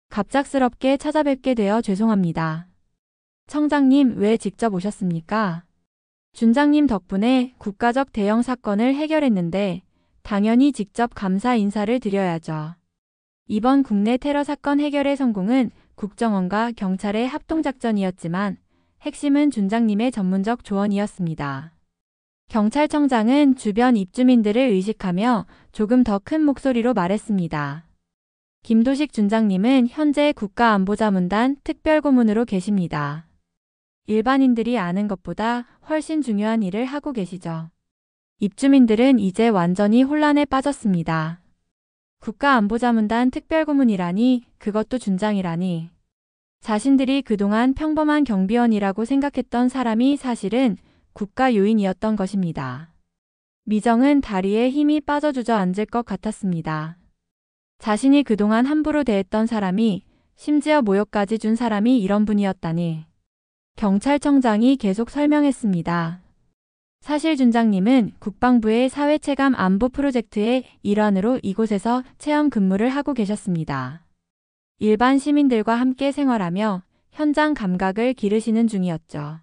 A: 갑작스럽게 찾아뵙게 되어 죄송합니다. 청장님, 왜 직접 오셨습니까? 준장님 덕분에 국가적 대형 사건을 해결했는데 당연히 직접 감사 인사를 드려야죠. 이번 국내 테러 사건 해결의 성공은 국정원과 경찰의 합동작전이었지만 핵심은 준장님의 전문적 조언이었습니다. 경찰청장은 주변 입주민들을 의식하며 조금 더 큰 목소리로 말했습니다. 김도식 준장님은 현재 국가안보자문단 특별고문으로 계십니다. 일반인들이 아는 것보다 훨씬 중요한 일을 하고 계시죠. 입주민들은 이제 완전히 혼란에 빠졌습니다. 국가안보자문단 특별고문이라니, 그것도 준장이라니. 자신들이 그동안 평범한 경비원이라고 생각했던 사람이 사실은 국가요인이었던 것입니다. 미정은 다리에 힘이 빠져 주저앉을 것 같았습니다. 자신이 그동안 함부로 대했던 사람이, 심지어 모욕까지 준 사람이 이런 분이었다니. 경찰청장이 계속 설명했습니다. 사실 준장님은 국방부의 사회체감 안보 프로젝트의 일환으로 이곳에서 체험 근무를 하고 계셨습니다. 일반 시민들과 함께 생활하며 현장 감각을 기르시는 중이었죠.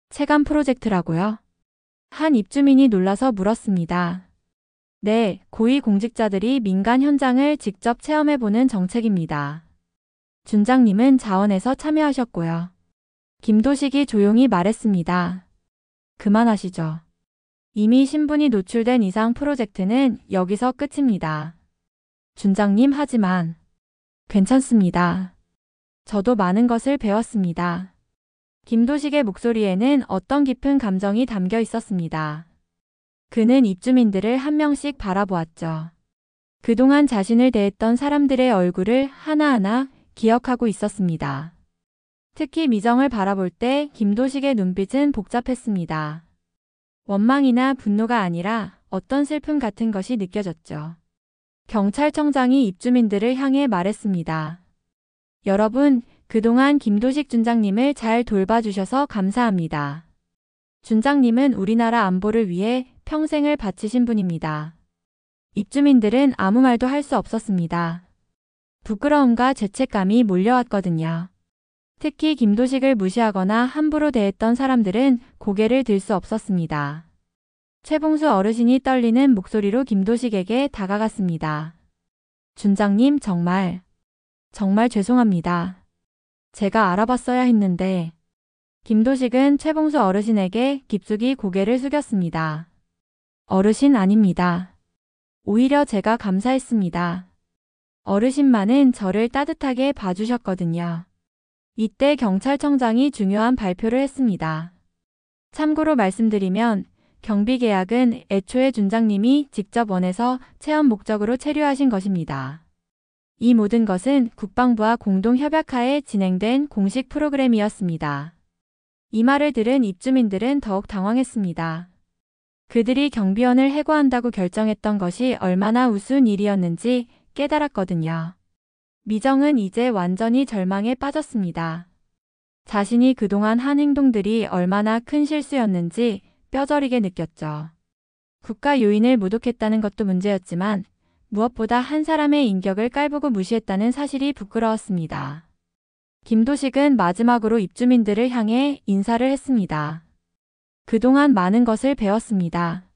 A: 체감 프로젝트라고요? 한 입주민이 놀라서 물었습니다. 네, 고위공직자들이 민간 현장을 직접 체험해보는 정책입니다. 준장님은 자원에서 참여하셨고요. 김도식이 조용히 말했습니다. 그만하시죠. 이미 신분이 노출된 이상 프로젝트는 여기서 끝입니다. 준장님, 하지만 괜찮습니다. 저도 많은 것을 배웠습니다. 김도식의 목소리에는 어떤 깊은 감정이 담겨 있었습니다. 그는 입주민들을 한 명씩 바라보았죠. 그동안 자신을 대했던 사람들의 얼굴을 하나하나 기억하고 있었습니다. 특히 미정을 바라볼 때 김도식의 눈빛은 복잡했습니다. 원망이나 분노가 아니라 어떤 슬픔 같은 것이 느껴졌죠. 경찰청장이 입주민들을 향해 말했습니다. 여러분, 그동안 김도식 준장님을 잘 돌봐주셔서 감사합니다. 준장님은 우리나라 안보를 위해 평생을 바치신 분입니다. 입주민들은 아무 말도 할 수 없었습니다. 부끄러움과 죄책감이 몰려왔거든요. 특히 김도식을 무시하거나 함부로 대했던 사람들은 고개를 들 수 없었습니다. 최봉수 어르신이 떨리는 목소리로 김도식에게 다가갔습니다. 준장님, 정말 죄송합니다. 제가 알아봤어야 했는데. 김도식은 최봉수 어르신에게 깊숙이 고개를 숙였습니다. 어르신, 아닙니다. 오히려 제가 감사했습니다. 어르신만은 저를 따뜻하게 봐주셨거든요. 이때 경찰청장이 중요한 발표를 했습니다. 참고로 말씀드리면 경비계약은 애초에 준장님이 직접 원해서 체험 목적으로 체류하신 것입니다. 이 모든 것은 국방부와 공동 협약하에 진행된 공식 프로그램이었습니다. 이 말을 들은 입주민들은 더욱 당황했습니다. 그들이 경비원을 해고한다고 결정했던 것이 얼마나 우스운 일이었는지 깨달았거든요. 미정은 이제 완전히 절망에 빠졌습니다. 자신이 그동안 한 행동들이 얼마나 큰 실수였는지 뼈저리게 느꼈죠. 국가 요인을 모독했다는 것도 문제였지만 무엇보다 한 사람의 인격을 깔보고 무시했다는 사실이 부끄러웠습니다. 김도식은 마지막으로 입주민들을 향해 인사를 했습니다. 그동안 많은 것을 배웠습니다.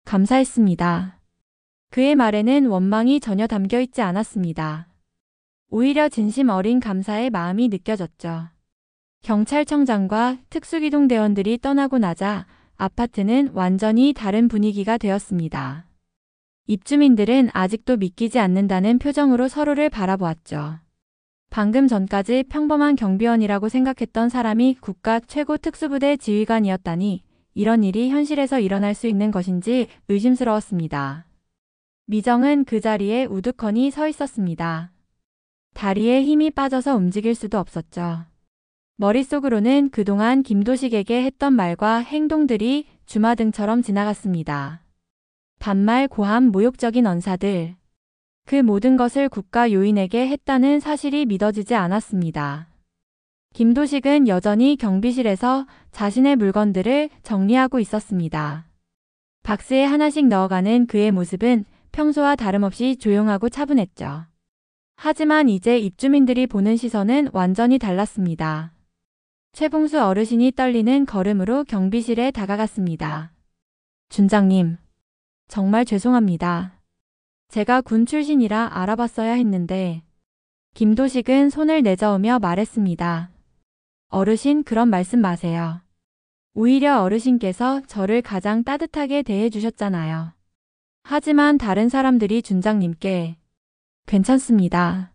A: 감사했습니다. 그의 말에는 원망이 전혀 담겨 있지 않았습니다. 오히려 진심 어린 감사의 마음이 느껴졌죠. 경찰청장과 특수기동대원들이 떠나고 나자 아파트는 완전히 다른 분위기가 되었습니다. 입주민들은 아직도 믿기지 않는다는 표정으로 서로를 바라보았죠. 방금 전까지 평범한 경비원이라고 생각했던 사람이 국가 최고 특수부대 지휘관이었다니 이런 일이 현실에서 일어날 수 있는 것인지 의심스러웠습니다. 미정은 그 자리에 우두커니 서 있었습니다. 다리에 힘이 빠져서 움직일 수도 없었죠. 머릿속으로는 그동안 김도식에게 했던 말과 행동들이 주마등처럼 지나갔습니다. 반말, 고함, 모욕적인 언사들. 그 모든 것을 국가 요인에게 했다는 사실이 믿어지지 않았습니다. 김도식은 여전히 경비실에서 자신의 물건들을 정리하고 있었습니다. 박스에 하나씩 넣어가는 그의 모습은 평소와 다름없이 조용하고 차분했죠. 하지만 이제 입주민들이 보는 시선은 완전히 달랐습니다. 최봉수 어르신이 떨리는 걸음으로 경비실에 다가갔습니다. 준장님, 정말 죄송합니다. 제가 군 출신이라 알아봤어야 했는데. 김도식은 손을 내저으며 말했습니다. 어르신, 그런 말씀 마세요. 오히려 어르신께서 저를 가장 따뜻하게 대해주셨잖아요. 하지만 다른 사람들이 준장님께 괜찮습니다.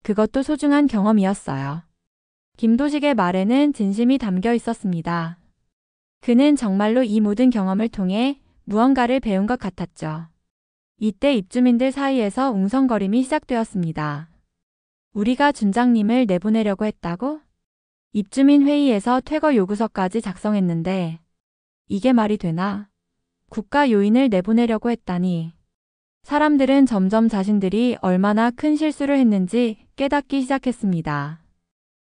A: 그것도 소중한 경험이었어요. 김도식의 말에는 진심이 담겨 있었습니다. 그는 정말로 이 모든 경험을 통해 무언가를 배운 것 같았죠. 이때 입주민들 사이에서 웅성거림이 시작되었습니다. 우리가 준장님을 내보내려고 했다고? 입주민 회의에서 퇴거 요구서까지 작성했는데 이게 말이 되나? 국가 요인을 내보내려고 했다니. 사람들은 점점 자신들이 얼마나 큰 실수를 했는지 깨닫기 시작했습니다.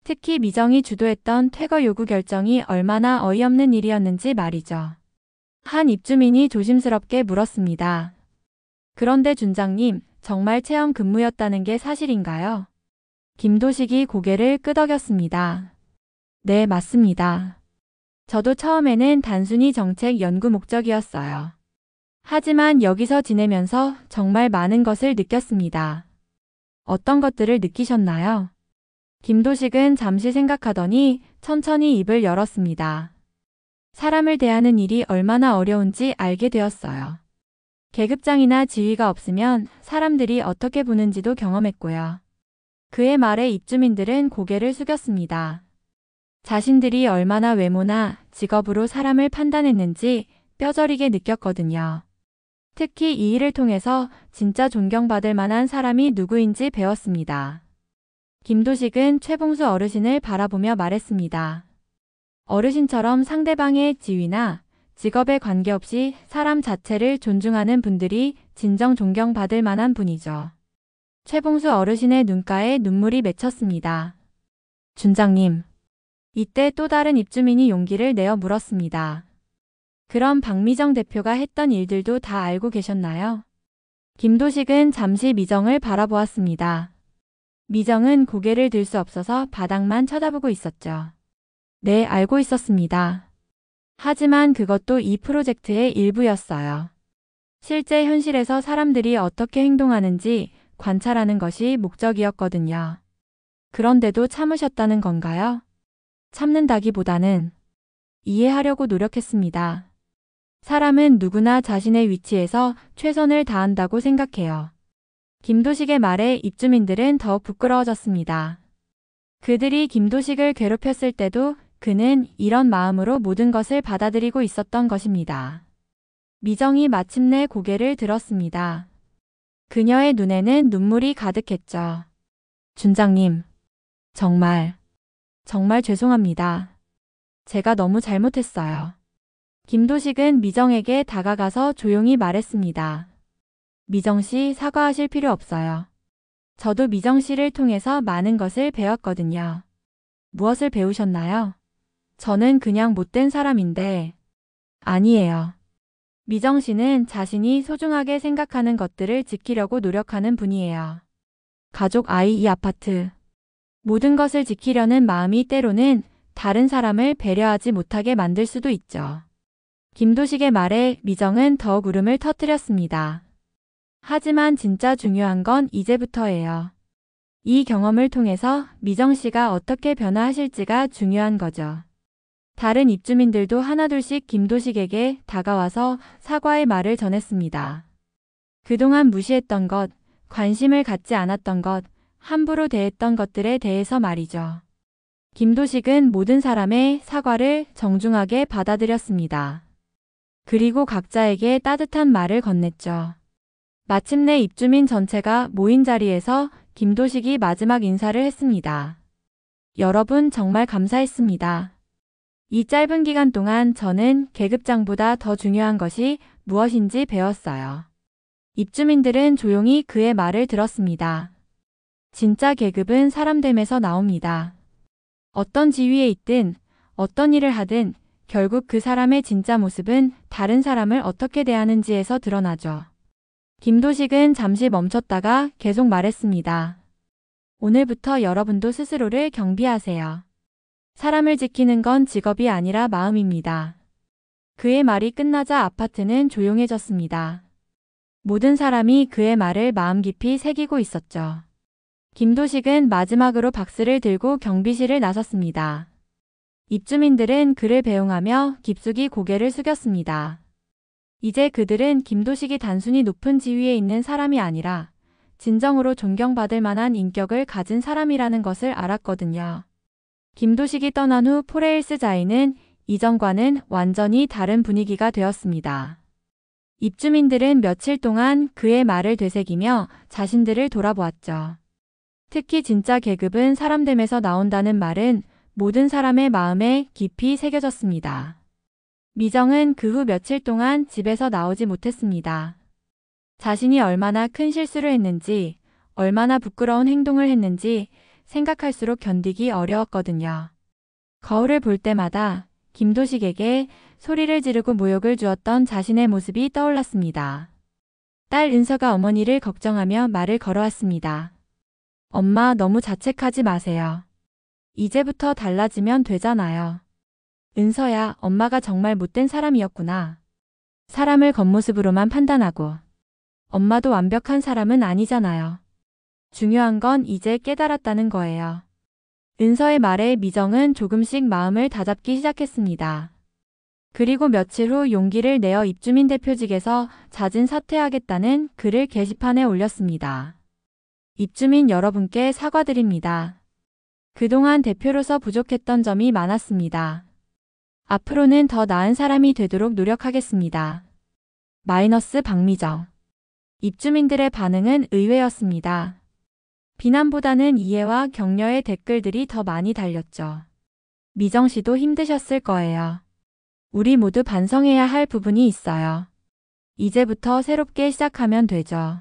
A: 특히 미정이 주도했던 퇴거 요구 결정이 얼마나 어이없는 일이었는지 말이죠. 한 입주민이 조심스럽게 물었습니다. 그런데 준장님, 정말 체험 근무였다는 게 사실인가요? 김도식이 고개를 끄덕였습니다. 네, 맞습니다. 저도 처음에는 단순히 정책 연구 목적이었어요. 하지만 여기서 지내면서 정말 많은 것을 느꼈습니다. 어떤 것들을 느끼셨나요? 김도식은 잠시 생각하더니 천천히 입을 열었습니다. 사람을 대하는 일이 얼마나 어려운지 알게 되었어요. 계급장이나 지위가 없으면 사람들이 어떻게 보는지도 경험했고요. 그의 말에 입주민들은 고개를 숙였습니다. 자신들이 얼마나 외모나 직업으로 사람을 판단했는지 뼈저리게 느꼈거든요. 특히 이 일을 통해서 진짜 존경받을 만한 사람이 누구인지 배웠습니다. 김도식은 최봉수 어르신을 바라보며 말했습니다. 어르신처럼 상대방의 지위나 직업에 관계없이 사람 자체를 존중하는 분들이 진정 존경받을 만한 분이죠. 최봉수 어르신의 눈가에 눈물이 맺혔습니다. 준장님. 이때 또 다른 입주민이 용기를 내어 물었습니다. 그럼 박미정 대표가 했던 일들도 다 알고 계셨나요? 김도식은 잠시 미정을 바라보았습니다. 미정은 고개를 들 수 없어서 바닥만 쳐다보고 있었죠. 네, 알고 있었습니다. 하지만 그것도 이 프로젝트의 일부였어요. 실제 현실에서 사람들이 어떻게 행동하는지 관찰하는 것이 목적이었거든요. 그런데도 참으셨다는 건가요? 참는다기보다는 이해하려고 노력했습니다. 사람은 누구나 자신의 위치에서 최선을 다한다고 생각해요. 김도식의 말에 입주민들은 더욱 부끄러워졌습니다. 그들이 김도식을 괴롭혔을 때도 그는 이런 마음으로 모든 것을 받아들이고 있었던 것입니다. 미정이 마침내 고개를 들었습니다. 그녀의 눈에는 눈물이 가득했죠. 준장님, 정말 죄송합니다. 제가 너무 잘못했어요. 김도식은 미정에게 다가가서 조용히 말했습니다. 미정 씨, 사과하실 필요 없어요. 저도 미정 씨를 통해서 많은 것을 배웠거든요. 무엇을 배우셨나요? 저는 그냥 못된 사람인데. 아니에요. 미정 씨는 자신이 소중하게 생각하는 것들을 지키려고 노력하는 분이에요. 가족, 아이, 이 아파트. 모든 것을 지키려는 마음이 때로는 다른 사람을 배려하지 못하게 만들 수도 있죠. 김도식의 말에 미정은 더욱 울음을 터뜨렸습니다. 하지만 진짜 중요한 건 이제부터예요. 이 경험을 통해서 미정 씨가 어떻게 변화하실지가 중요한 거죠. 다른 입주민들도 하나둘씩 김도식에게 다가와서 사과의 말을 전했습니다. 그동안 무시했던 것, 관심을 갖지 않았던 것, 함부로 대했던 것들에 대해서 말이죠. 김도식은 모든 사람의 사과를 정중하게 받아들였습니다. 그리고 각자에게 따뜻한 말을 건넸죠. 마침내 입주민 전체가 모인 자리에서 김도식이 마지막 인사를 했습니다. 여러분 정말 감사했습니다. 이 짧은 기간 동안 저는 계급장보다 더 중요한 것이 무엇인지 배웠어요. 입주민들은 조용히 그의 말을 들었습니다. 진짜 계급은 사람됨에서 나옵니다. 어떤 지위에 있든 어떤 일을 하든 결국 그 사람의 진짜 모습은 다른 사람을 어떻게 대하는지에서 드러나죠. 김도식은 잠시 멈췄다가 계속 말했습니다. 오늘부터 여러분도 스스로를 경비하세요. 사람을 지키는 건 직업이 아니라 마음입니다. 그의 말이 끝나자 아파트는 조용해졌습니다. 모든 사람이 그의 말을 마음 깊이 새기고 있었죠. 김도식은 마지막으로 박스를 들고 경비실을 나섰습니다. 입주민들은 그를 배웅하며 깊숙이 고개를 숙였습니다. 이제 그들은 김도식이 단순히 높은 지위에 있는 사람이 아니라 진정으로 존경받을 만한 인격을 가진 사람이라는 것을 알았거든요. 김도식이 떠난 후 포레일스자이는 이전과는 완전히 다른 분위기가 되었습니다. 입주민들은 며칠 동안 그의 말을 되새기며 자신들을 돌아보았죠. 특히 진짜 계급은 사람됨에서 나온다는 말은 모든 사람의 마음에 깊이 새겨졌습니다. 미정은 그 후 며칠 동안 집에서 나오지 못했습니다. 자신이 얼마나 큰 실수를 했는지, 얼마나 부끄러운 행동을 했는지 생각할수록 견디기 어려웠거든요. 거울을 볼 때마다 김도식에게 소리를 지르고 모욕을 주었던 자신의 모습이 떠올랐습니다. 딸 은서가 어머니를 걱정하며 말을 걸어왔습니다. 엄마, 너무 자책하지 마세요. 이제부터 달라지면 되잖아요. 은서야, 엄마가 정말 못된 사람이었구나. 사람을 겉모습으로만 판단하고. 엄마도 완벽한 사람은 아니잖아요. 중요한 건 이제 깨달았다는 거예요. 은서의 말에 미정은 조금씩 마음을 다잡기 시작했습니다. 그리고 며칠 후 용기를 내어 입주민 대표직에서 자진 사퇴하겠다는 글을 게시판에 올렸습니다. 입주민 여러분께 사과드립니다. 그동안 대표로서 부족했던 점이 많았습니다. 앞으로는 더 나은 사람이 되도록 노력하겠습니다. 마이너스 박미정. 입주민들의 반응은 의외였습니다. 비난보다는 이해와 격려의 댓글들이 더 많이 달렸죠. 미정 씨도 힘드셨을 거예요. 우리 모두 반성해야 할 부분이 있어요. 이제부터 새롭게 시작하면 되죠.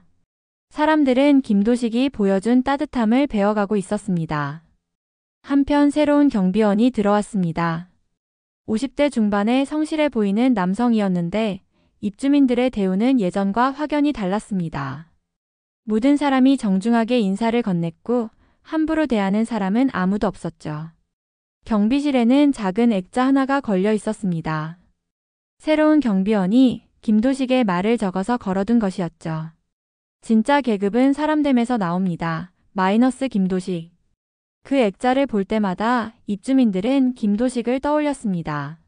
A: 사람들은 김도식이 보여준 따뜻함을 배워가고 있었습니다. 한편 새로운 경비원이 들어왔습니다. 50대 중반의 성실해 보이는 남성이었는데 입주민들의 대우는 예전과 확연히 달랐습니다. 모든 사람이 정중하게 인사를 건넸고 함부로 대하는 사람은 아무도 없었죠. 경비실에는 작은 액자 하나가 걸려 있었습니다. 새로운 경비원이 김도식의 말을 적어서 걸어둔 것이었죠. 진짜 계급은 사람됨에서 나옵니다. 마이너스 김도식. 그 액자를 볼 때마다 입주민들은 김도식을 떠올렸습니다.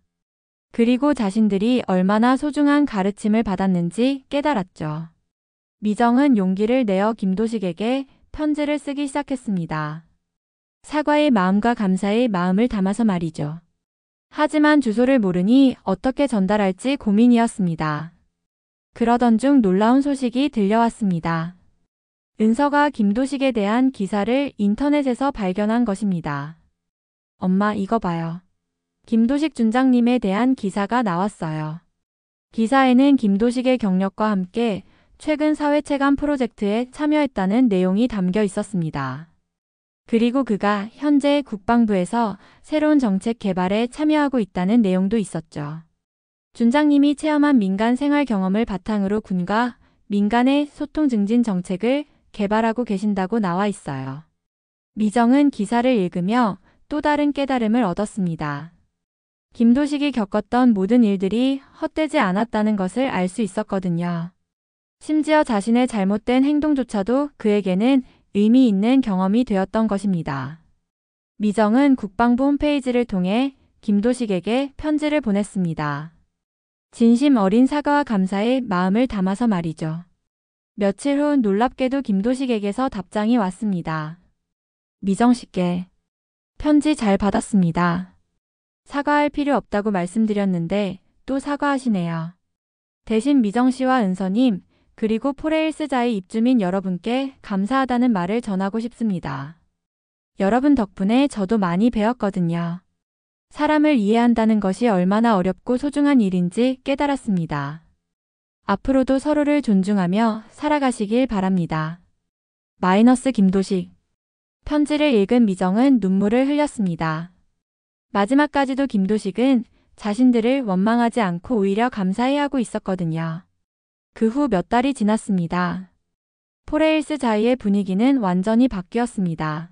A: 그리고 자신들이 얼마나 소중한 가르침을 받았는지 깨달았죠. 미정은 용기를 내어 김도식에게 편지를 쓰기 시작했습니다. 사과의 마음과 감사의 마음을 담아서 말이죠. 하지만 주소를 모르니 어떻게 전달할지 고민이었습니다. 그러던 중 놀라운 소식이 들려왔습니다. 은서가 김도식에 대한 기사를 인터넷에서 발견한 것입니다. 엄마, 이거 봐요. 김도식 준장님에 대한 기사가 나왔어요. 기사에는 김도식의 경력과 함께 최근 사회체감 프로젝트에 참여했다는 내용이 담겨 있었습니다. 그리고 그가 현재 국방부에서 새로운 정책 개발에 참여하고 있다는 내용도 있었죠. 준장님이 체험한 민간 생활 경험을 바탕으로 군과 민간의 소통 증진 정책을 개발하고 계신다고 나와 있어요. 미정은 기사를 읽으며 또 다른 깨달음을 얻었습니다. 김도식이 겪었던 모든 일들이 헛되지 않았다는 것을 알 수 있었거든요. 심지어 자신의 잘못된 행동조차도 그에게는 의미 있는 경험이 되었던 것입니다. 미정은 국방부 홈페이지를 통해 김도식에게 편지를 보냈습니다. 진심 어린 사과와 감사의 마음을 담아서 말이죠. 며칠 후 놀랍게도 김도식에게서 답장이 왔습니다. 미정 씨께 편지 잘 받았습니다. 사과할 필요 없다고 말씀드렸는데 또 사과하시네요. 대신 미정 씨와 은서님 그리고 포레일스자의 입주민 여러분께 감사하다는 말을 전하고 싶습니다. 여러분 덕분에 저도 많이 배웠거든요. 사람을 이해한다는 것이 얼마나 어렵고 소중한 일인지 깨달았습니다. 앞으로도 서로를 존중하며 살아가시길 바랍니다. 마이너스 김도식. 편지를 읽은 미정은 눈물을 흘렸습니다. 마지막까지도 김도식은 자신들을 원망하지 않고 오히려 감사해하고 있었거든요. 그 후 몇 달이 지났습니다. 포레일스자이의 분위기는 완전히 바뀌었습니다.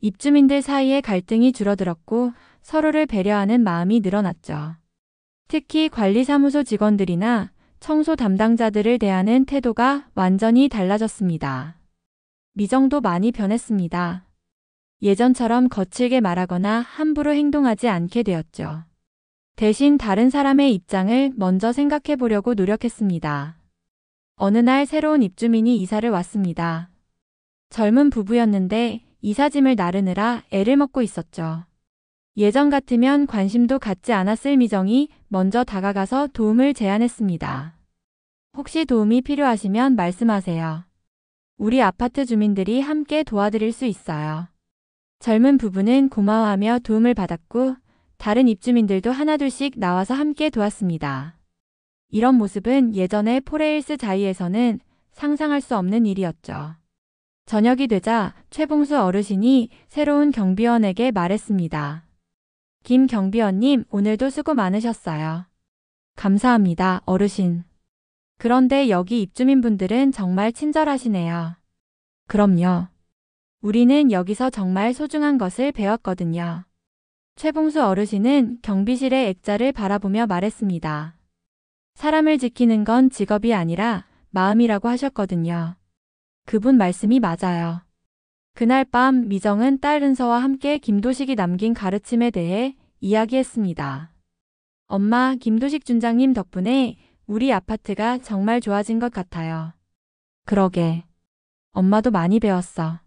A: 입주민들 사이의 갈등이 줄어들었고 서로를 배려하는 마음이 늘어났죠. 특히 관리사무소 직원들이나 청소 담당자들을 대하는 태도가 완전히 달라졌습니다. 미정도 많이 변했습니다. 예전처럼 거칠게 말하거나 함부로 행동하지 않게 되었죠. 대신 다른 사람의 입장을 먼저 생각해 보려고 노력했습니다. 어느 날 새로운 입주민이 이사를 왔습니다. 젊은 부부였는데 이삿짐을 나르느라 애를 먹고 있었죠. 예전 같으면 관심도 갖지 않았을 미정이 먼저 다가가서 도움을 제안했습니다. 혹시 도움이 필요하시면 말씀하세요. 우리 아파트 주민들이 함께 도와드릴 수 있어요. 젊은 부부는 고마워하며 도움을 받았고 다른 입주민들도 하나둘씩 나와서 함께 도왔습니다. 이런 모습은 예전의 포레일스자이에서는 상상할 수 없는 일이었죠. 저녁이 되자 최봉수 어르신이 새로운 경비원에게 말했습니다. 김 경비원님, 오늘도 수고 많으셨어요. 감사합니다, 어르신. 그런데 여기 입주민분들은 정말 친절하시네요. 그럼요. 우리는 여기서 정말 소중한 것을 배웠거든요. 최봉수 어르신은 경비실의 액자를 바라보며 말했습니다. 사람을 지키는 건 직업이 아니라 마음이라고 하셨거든요. 그분 말씀이 맞아요. 그날 밤 미정은 딸 은서와 함께 김도식이 남긴 가르침에 대해 이야기했습니다. 엄마, 김도식 준장님 덕분에 우리 아파트가 정말 좋아진 것 같아요. 그러게. 엄마도 많이 배웠어.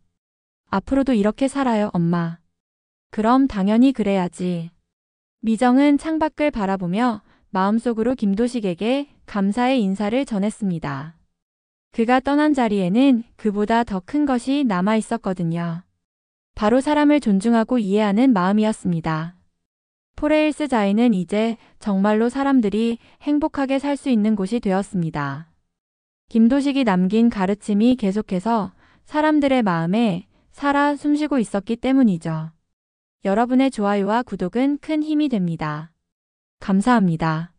A: 앞으로도 이렇게 살아요, 엄마. 그럼 당연히 그래야지. 미정은 창밖을 바라보며 마음속으로 김도식에게 감사의 인사를 전했습니다. 그가 떠난 자리에는 그보다 더 큰 것이 남아 있었거든요. 바로 사람을 존중하고 이해하는 마음이었습니다. 포레일스자이는 이제 정말로 사람들이 행복하게 살 수 있는 곳이 되었습니다. 김도식이 남긴 가르침이 계속해서 사람들의 마음에 살아 숨쉬고 있었기 때문이죠. 여러분의 좋아요와 구독은 큰 힘이 됩니다. 감사합니다.